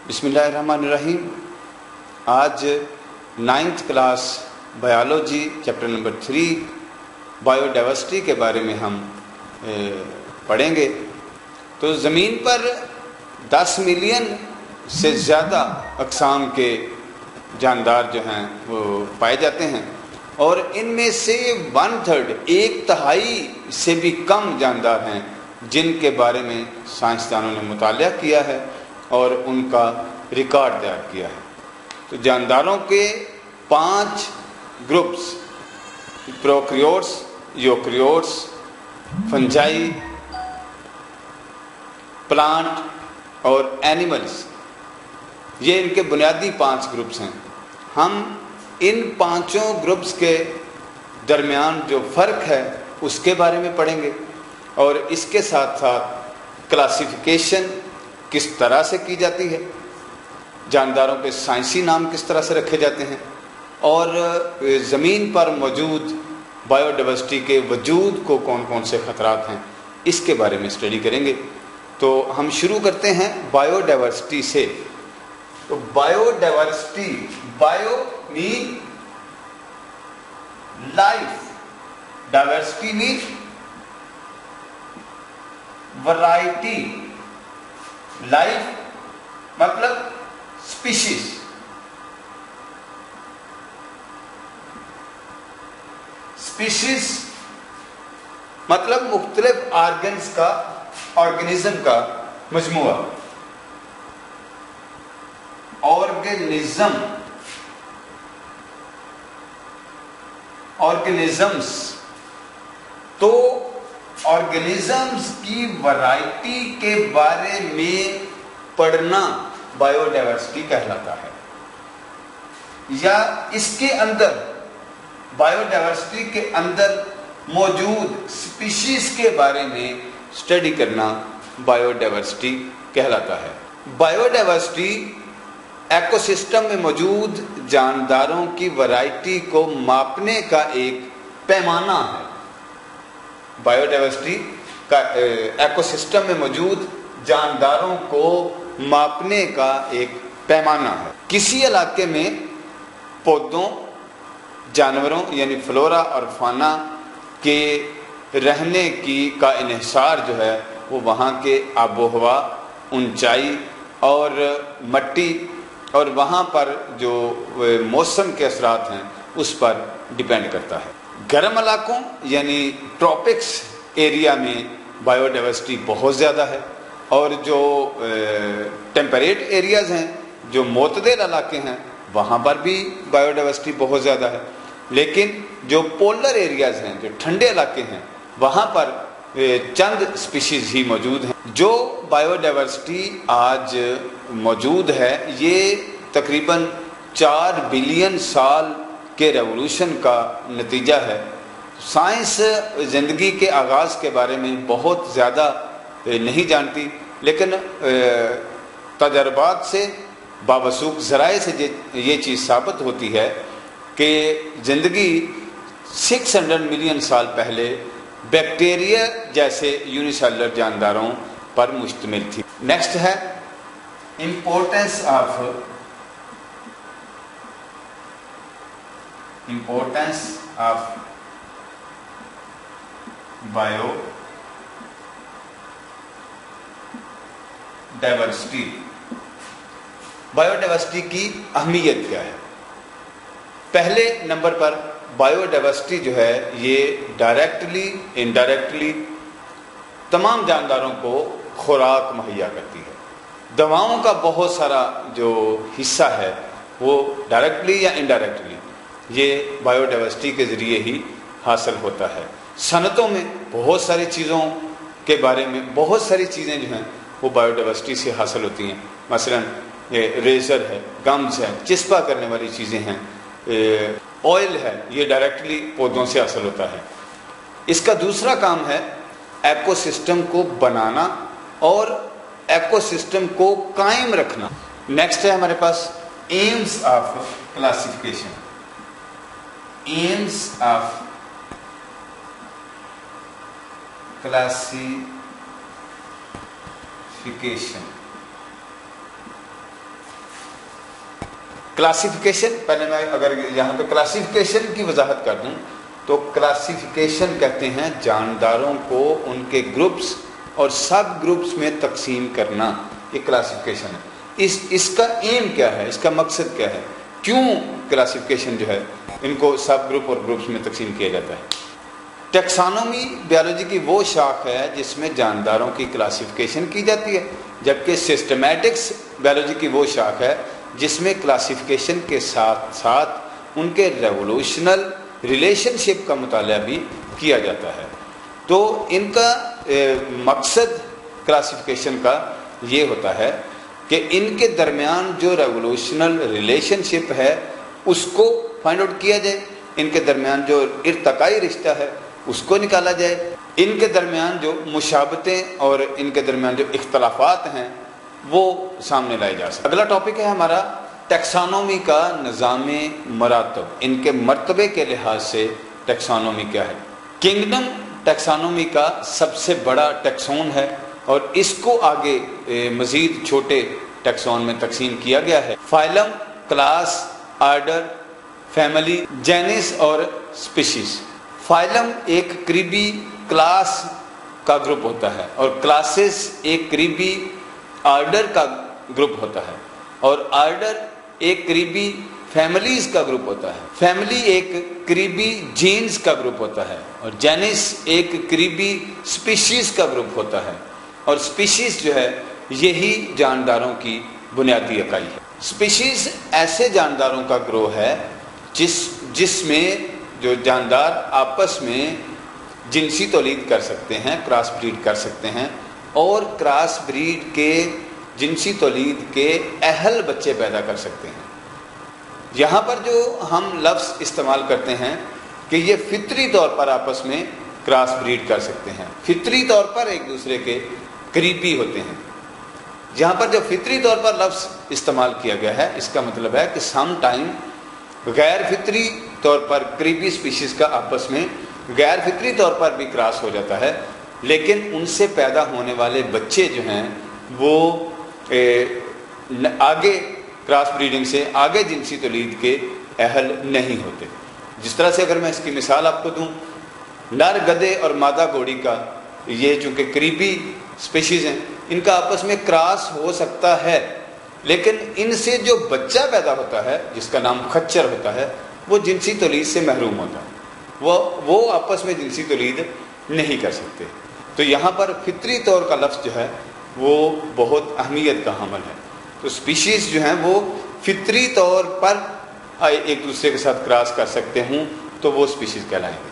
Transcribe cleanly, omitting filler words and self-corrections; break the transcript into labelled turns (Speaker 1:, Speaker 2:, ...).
Speaker 1: بسم اللہ الرحمن الرحیم. آج 9th class biology chapter number 3 bio diversity کے بارے میں ہم پڑھیں گے. تو زمین پر 10 ملین سے زیادہ اقسام کے جاندار جو ہیں وہ پائے جاتے ہیں، اور ان میں سے 1/3 ایک تہائی سے بھی کم جاندار ہیں جن کے بارے میں سائنسدانوں نے مطالعہ کیا ہے اور ان کا ریکارڈ تیار کیا ہے. تو جانداروں کے 5 گروپس: پروکریوٹس، یوکریوٹس، فنجائی، پلانٹ اور اینیملز، یہ ان کے بنیادی 5 گروپس ہیں. ہم ان 5 گروپس کے درمیان جو فرق ہے اس کے بارے میں پڑھیں گے، اور اس کے ساتھ ساتھ کلاسیفیکیشن کس طرح سے کی جاتی ہے، جانداروں کے سائنسی نام کس طرح سے رکھے جاتے ہیں، اور زمین پر موجود بایو ڈائیورسٹی کے وجود کو کون کون سے خطرات ہیں اس کے بارے میں اسٹڈی کریں گے. تو ہم شروع کرتے ہیں بایو ڈائیورسٹی سے. تو بایو ڈائیورسٹی، بایو مین لائف، ڈائیورسٹی مین ورائٹی. لائف مطلب اسپیشیز، اسپیشیز مطلب مختلف آرگنزم کا مجموعہ. آرگنزمز تو آرگنزمز کی ورائٹی کے بارے میں پڑھنا بایو ڈائیورسٹی کہلاتا ہے، یا اس کے اندر بایو ڈائیورسٹی کے اندر موجود اسپیشیز کے بارے میں اسٹڈی کرنا بایو ڈائیورسٹی کہلاتا ہے. بایو ڈائیورسٹی ایکو سسٹم میں موجود جانداروں کی ورائٹی کو ماپنے کا ایک پیمانہ ہے. بایو ڈائیورسٹی کا ایکو سسٹم میں موجود جانداروں کو ماپنے کا ایک پیمانہ ہے. کسی علاقے میں پودوں، جانوروں یعنی فلورا اور فانا کے رہنے کا انحصار جو ہے وہ وہاں کے آب و ہوا، اونچائی اور مٹی اور وہاں پر جو موسم کے اثرات ہیں اس پر ڈیپینڈ کرتا ہے. گرم علاقوں یعنی ٹراپکس ایریا میں بایو ڈائیورسٹی بہت زیادہ ہے، اور جو ٹیمپریٹ ایریاز ہیں، جو معتدل علاقے ہیں، وہاں پر بھی بایو ڈائیورسٹی بہت زیادہ ہے. لیکن جو پولر ایریاز ہیں، جو ٹھنڈے علاقے ہیں، وہاں پر چند اسپیشیز ہی موجود ہیں. جو بایو ڈائیورسٹی آج موجود ہے یہ تقریباً 4 بلین سال کے ریولوشن کا نتیجہ ہے. سائنس زندگی کے آغاز کے بارے میں بہت زیادہ نہیں جانتی، لیکن تجربات سے، بابسوخ ذرائع سے یہ چیز ثابت ہوتی ہے کہ زندگی 600 ملین سال پہلے بیکٹیریا جیسے یونیسیلولر جانداروں پر مشتمل تھی. نیکسٹ ہے importance of bio diversity. Bio diversity کی اہمیت کیا ہے؟ پہلے نمبر پر بایو ڈائیورسٹی جو ہے یہ ڈائریکٹلی انڈائریکٹلی تمام جانداروں کو خوراک مہیا کرتی ہے. دواؤں کا بہت سارا جو حصہ ہے وہ ڈائریکٹلی یا انڈائریکٹلی یہ بایو ڈائیورسٹی کے ذریعے ہی حاصل ہوتا ہے. صنعتوں میں بہت ساری چیزوں کے بارے میں بہت ساری چیزیں جو ہیں وہ بایو ڈائیورسٹی سے حاصل ہوتی ہیں. مثلا یہ ریزر ہے، گمز ہے، چسپا کرنے والی چیزیں ہیں، آئل ہے، یہ ڈائریکٹلی پودوں سے حاصل ہوتا ہے. اس کا دوسرا کام ہے ایکو سسٹم کو بنانا اور ایکو سسٹم کو قائم رکھنا. نیکسٹ ہے ہمارے پاس aims of classification. Aims of classification. Classification, پہلے میں اگر یہاں پہ کلاسیفیکیشن کی وضاحت کر دوں تو کلاسیفیکیشن کہتے ہیں جانداروں کو ان کے گروپس اور سب گروپس میں تقسیم کرنا، یہ کلاسیفیکیشن ہے۔ اس کا ایم کیا ہے، اس کا مقصد کیا ہے، کیوں کلاسیفیکیشن جو ہے ان کو سب گروپ اور گروپس میں تقسیم کیا جاتا ہے؟ ٹیکسانومی بیالوجی کی وہ شاخ ہے جس میں جانداروں کی کلاسیفیکیشن کی جاتی ہے، جبکہ سسٹمیٹکس بیالوجی کی وہ شاخ ہے جس میں کلاسیفیکیشن کے ساتھ ساتھ ان کے ریولوشنل ریلیشن شپ کا مطالعہ بھی کیا جاتا ہے۔ تو ان کا مقصد کلاسیفیکیشن کا یہ ہوتا ہے کہ ان کے درمیان جو ریولوشنل ریلیشن شپ ہے اس کو فائنڈ آؤٹ کیا جائے، ان کے درمیان جو ارتقائی رشتہ ہے اس کو نکالا جائے، ان کے درمیان جو مشابہتیں اور ان کے درمیان جو اختلافات ہیں وہ سامنے لائے جا سکتے۔ اگلا ٹاپک ہے ہمارا ٹیکسانومی کا نظام مراتب، ان کے مرتبے کے لحاظ سے ٹیکسانومی کیا ہے۔ کنگڈم ٹیکسانومی کا سب سے بڑا ٹیکسون ہے اور اس کو آگے مزید چھوٹے ٹیکسون میں تقسیم کیا گیا ہے۔ Phylum, class, order, family, genus اور اسپیشیز۔ فائلم ایک قریبی کلاس کا گروپ ہوتا ہے اور کلاسز ایک قریبی آرڈر کا گروپ ہوتا ہے، اور آرڈر ایک قریبی فیملیز کا گروپ ہوتا ہے۔ فیملی ایک قریبی جینز کا گروپ ہوتا ہے اور جینس ایک قریبی اسپیشیز کا گروپ ہوتا ہے، اور اسپیشیز جو ہے یہی جانداروں کی بنیادی اکائی ہے۔ اسپیشیز ایسے جانداروں کا گروہ ہے جس میں جو جاندار آپس میں جنسی تولید کر سکتے ہیں، کراس بریڈ کر سکتے ہیں، اور کراس بریڈ کے جنسی تولید کے اہل بچے پیدا کر سکتے ہیں۔ یہاں پر جو ہم لفظ استعمال کرتے ہیں کہ یہ فطری طور پر آپس میں کراس بریڈ کر سکتے ہیں، فطری طور پر ایک دوسرے کے قریبی ہوتے ہیں، یہاں پر جو فطری طور پر لفظ استعمال کیا گیا ہے اس کا مطلب ہے کہ سم ٹائم غیر فطری طور پر قریبی اسپیشیز کا آپس میں غیر فطری طور پر بھی کراس ہو جاتا ہے، لیکن ان سے پیدا ہونے والے بچے جو ہیں وہ آگے کراس بریڈنگ سے آگے جنسی تولید کے اہل نہیں ہوتے۔ جس طرح سے اگر میں اس کی مثال آپ کو دوں، نر گدھے اور مادہ گھوڑی کا، یہ چونکہ قریبی اسپیشیز ہیں، ان کا آپس میں کراس ہو سکتا ہے، لیکن ان سے جو بچہ پیدا ہوتا ہے جس کا نام خچر ہوتا ہے وہ جنسی تولید سے محروم ہوتا ہے، وہ آپس میں جنسی تولید نہیں کر سکتے۔ تو یہاں پر فطری طور کا لفظ جو ہے وہ بہت اہمیت کا حامل ہے۔ تو اسپیشیز جو ہیں وہ فطری طور پر ایک دوسرے کے ساتھ کراس کر سکتے ہوں تو وہ اسپیشیز کہلائیں گے۔